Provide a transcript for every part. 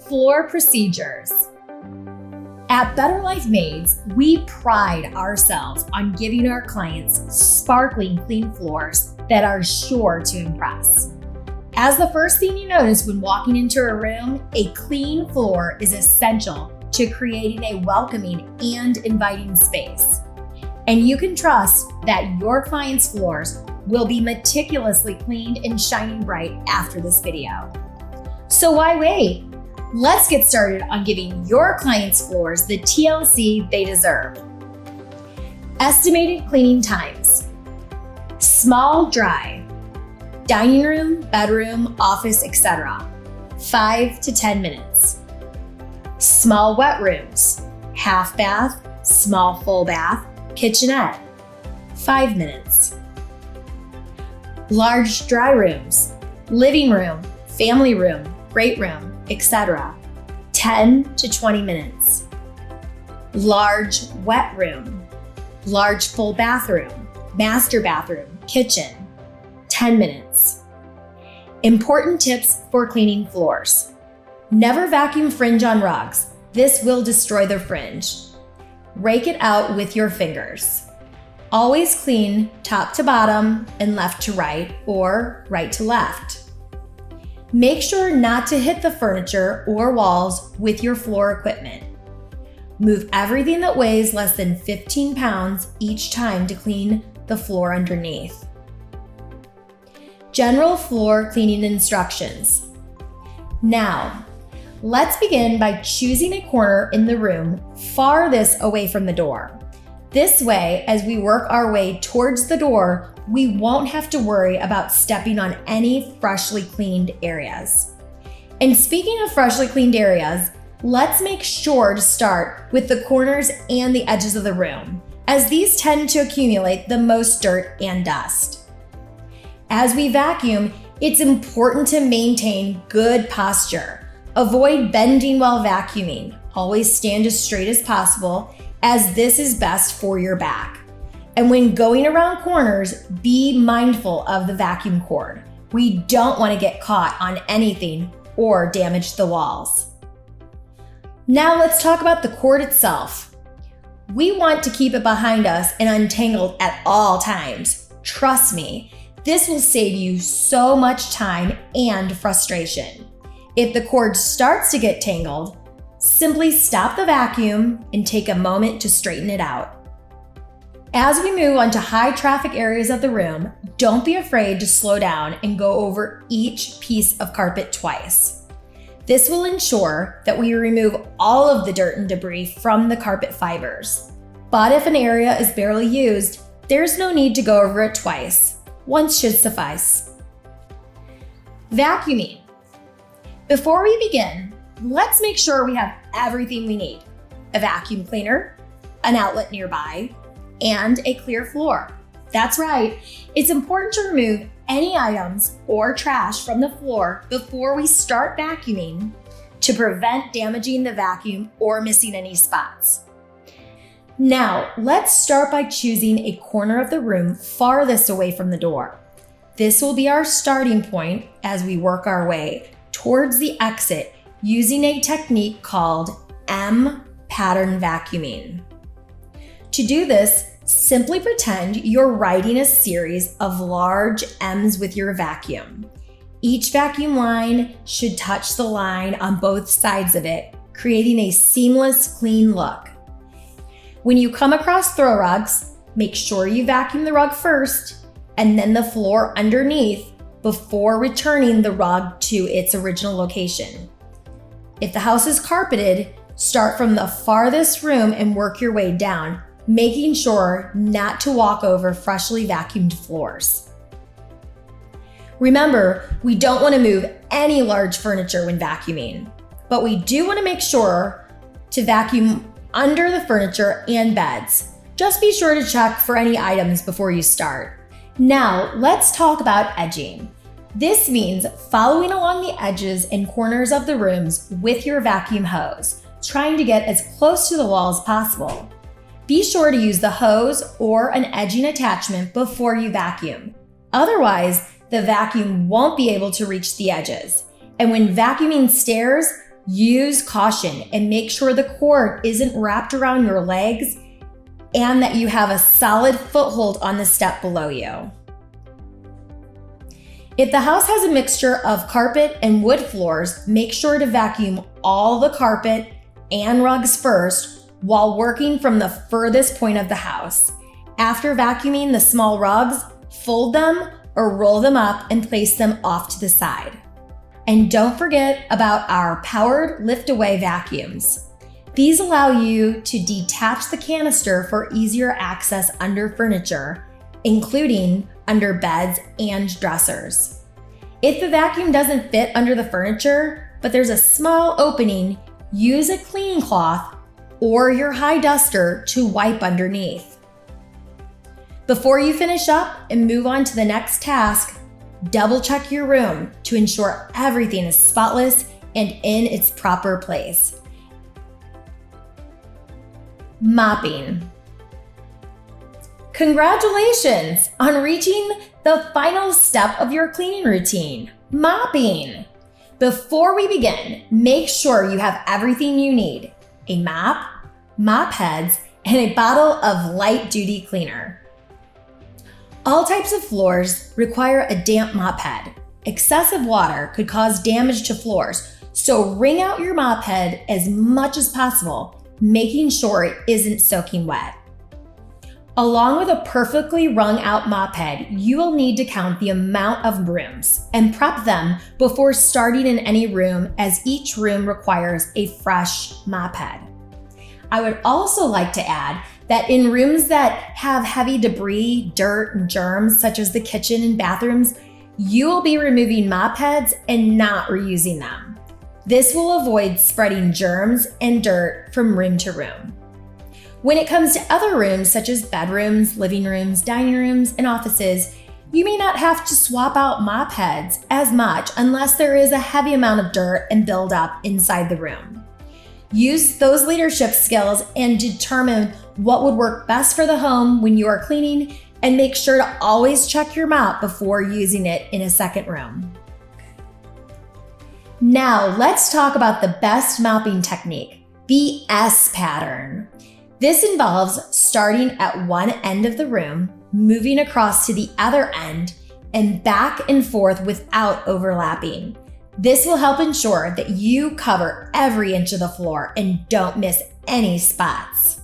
floor procedures. At Better Life Maids, we pride ourselves on giving our clients sparkling clean floors that are sure to impress. As the first thing you notice when walking into a room, a clean floor is essential to creating a welcoming and inviting space. And you can trust that your clients' floors will be meticulously cleaned and shining bright after this video. So why wait? Let's get started on giving your clients' floors the TLC they deserve. Estimated cleaning times. Small, dry. Dining room, bedroom, office, etc. 5 to 10 minutes. Small wet rooms. Half bath, small full bath, kitchenette. 5 minutes. Large dry rooms. Living room, family room, great room, etc. 10 to 20 minutes. Large wet room, large full bathroom, master bathroom, kitchen, 10 minutes. Important tips for cleaning floors. Never vacuum fringe on rugs. This will destroy the fringe. Rake it out with your fingers. Always clean top to bottom and left to right or right to left. Make sure not to hit the furniture or walls with your floor equipment. Move everything that weighs less than 15 pounds each time to clean the floor underneath. General floor cleaning instructions. Now, let's begin by choosing a corner in the room farthest away from the door. This way, as we work our way towards the door, we won't have to worry about stepping on any freshly cleaned areas. And speaking of freshly cleaned areas, let's make sure to start with the corners and the edges of the room, as these tend to accumulate the most dirt and dust. As we vacuum, it's important to maintain good posture. Avoid bending while vacuuming. Always stand as straight as possible, as this is best for your back. And when going around corners, be mindful of the vacuum cord. We don't want to get caught on anything or damage the walls. Now let's talk about the cord itself. We want to keep it behind us and untangled at all times. Trust me, this will save you so much time and frustration. If the cord starts to get tangled, simply stop the vacuum and take a moment to straighten it out. As we move on to high traffic areas of the room, don't be afraid to slow down and go over each piece of carpet twice. This will ensure that we remove all of the dirt and debris from the carpet fibers. But if an area is barely used, there's no need to go over it twice. Once should suffice. Vacuuming. Before we begin, let's make sure we have everything we need. A vacuum cleaner, an outlet nearby, and a clear floor. That's right, it's important to remove any items or trash from the floor before we start vacuuming to prevent damaging the vacuum or missing any spots. Now, let's start by choosing a corner of the room farthest away from the door. This will be our starting point as we work our way towards the exit using a technique called M pattern vacuuming. To do this, simply pretend you're writing a series of large M's with your vacuum. Each vacuum line should touch the line on both sides of it, creating a seamless, clean look. When you come across throw rugs, make sure you vacuum the rug first and then the floor underneath before returning the rug to its original location. If the house is carpeted, start from the farthest room and work your way down, making sure not to walk over freshly vacuumed floors. Remember, we don't want to move any large furniture when vacuuming, but we do want to make sure to vacuum under the furniture and beds. Just be sure to check for any items before you start. Now, let's talk about edging. This means following along the edges and corners of the rooms with your vacuum hose, trying to get as close to the wall as possible. Be sure to use the hose or an edging attachment before you vacuum. Otherwise, the vacuum won't be able to reach the edges. And when vacuuming stairs, use caution and make sure the cord isn't wrapped around your legs and that you have a solid foothold on the step below you. If the house has a mixture of carpet and wood floors, make sure to vacuum all the carpet and rugs first while working from the furthest point of the house. After vacuuming the small rugs, fold them or roll them up and place them off to the side. And don't forget about our powered lift-away vacuums. These allow you to detach the canister for easier access under furniture, including under beds and dressers. If the vacuum doesn't fit under the furniture, but there's a small opening, use a cleaning cloth or your high duster to wipe underneath. Before you finish up and move on to the next task, double check your room to ensure everything is spotless and in its proper place. Mopping. Congratulations on reaching the final step of your cleaning routine, mopping. Before we begin, make sure you have everything you need: a mop, mop heads, and a bottle of light-duty cleaner. All types of floors require a damp mop head. Excessive water could cause damage to floors, so wring out your mop head as much as possible, making sure it isn't soaking wet. Along with a perfectly wrung out mop head, you will need to count the amount of brooms and prep them before starting in any room, as each room requires a fresh mop head. I would also like to add that in rooms that have heavy debris, dirt, and germs, such as the kitchen and bathrooms, you will be removing mop heads and not reusing them. This will avoid spreading germs and dirt from room to room. When it comes to other rooms, such as bedrooms, living rooms, dining rooms, and offices, you may not have to swap out mop heads as much unless there is a heavy amount of dirt and buildup inside the room. Use those leadership skills and determine what would work best for the home when you are cleaning, and make sure to always check your mop before using it in a second room. Now let's talk about the best mopping technique, the S pattern. This involves starting at one end of the room, moving across to the other end, and back and forth without overlapping. This will help ensure that you cover every inch of the floor and don't miss any spots.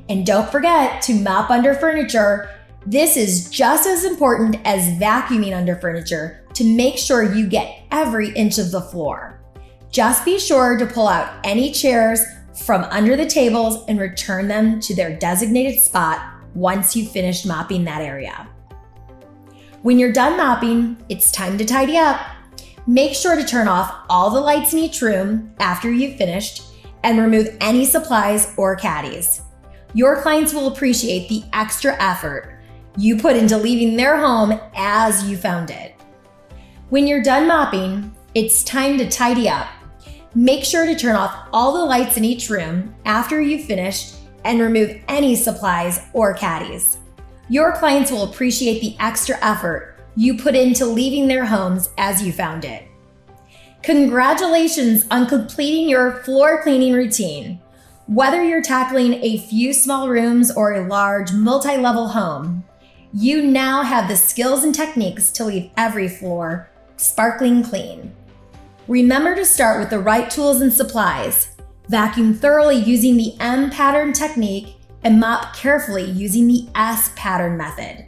And don't forget to mop under furniture. This is just as important as vacuuming under furniture to make sure you get every inch of the floor. Just be sure to pull out any chairs from under the tables and return them to their designated spot once you've finished mopping that area. When you're done mopping, it's time to tidy up. Make sure to turn off all the lights in each room after you've finished and remove any supplies or caddies. Your clients will appreciate the extra effort you put into leaving their home as you found it. When you're done mopping, it's time to tidy up. Make sure to turn off all the lights in each room after you've finished and remove any supplies or caddies. Your clients will appreciate the extra effort you put into leaving their homes as you found it. Congratulations on completing your floor cleaning routine. Whether you're tackling a few small rooms or a large multi-level home, you now have the skills and techniques to leave every floor sparkling clean. Remember to start with the right tools and supplies. Vacuum thoroughly using the M pattern technique and mop carefully using the S pattern method.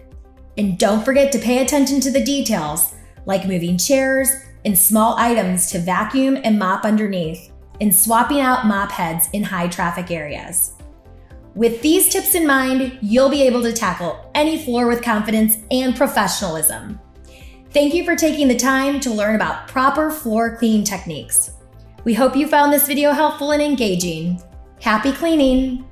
And don't forget to pay attention to the details, like moving chairs and small items to vacuum and mop underneath, and swapping out mop heads in high traffic areas. With these tips in mind, you'll be able to tackle any floor with confidence and professionalism. Thank you for taking the time to learn about proper floor cleaning techniques. We hope you found this video helpful and engaging. Happy cleaning!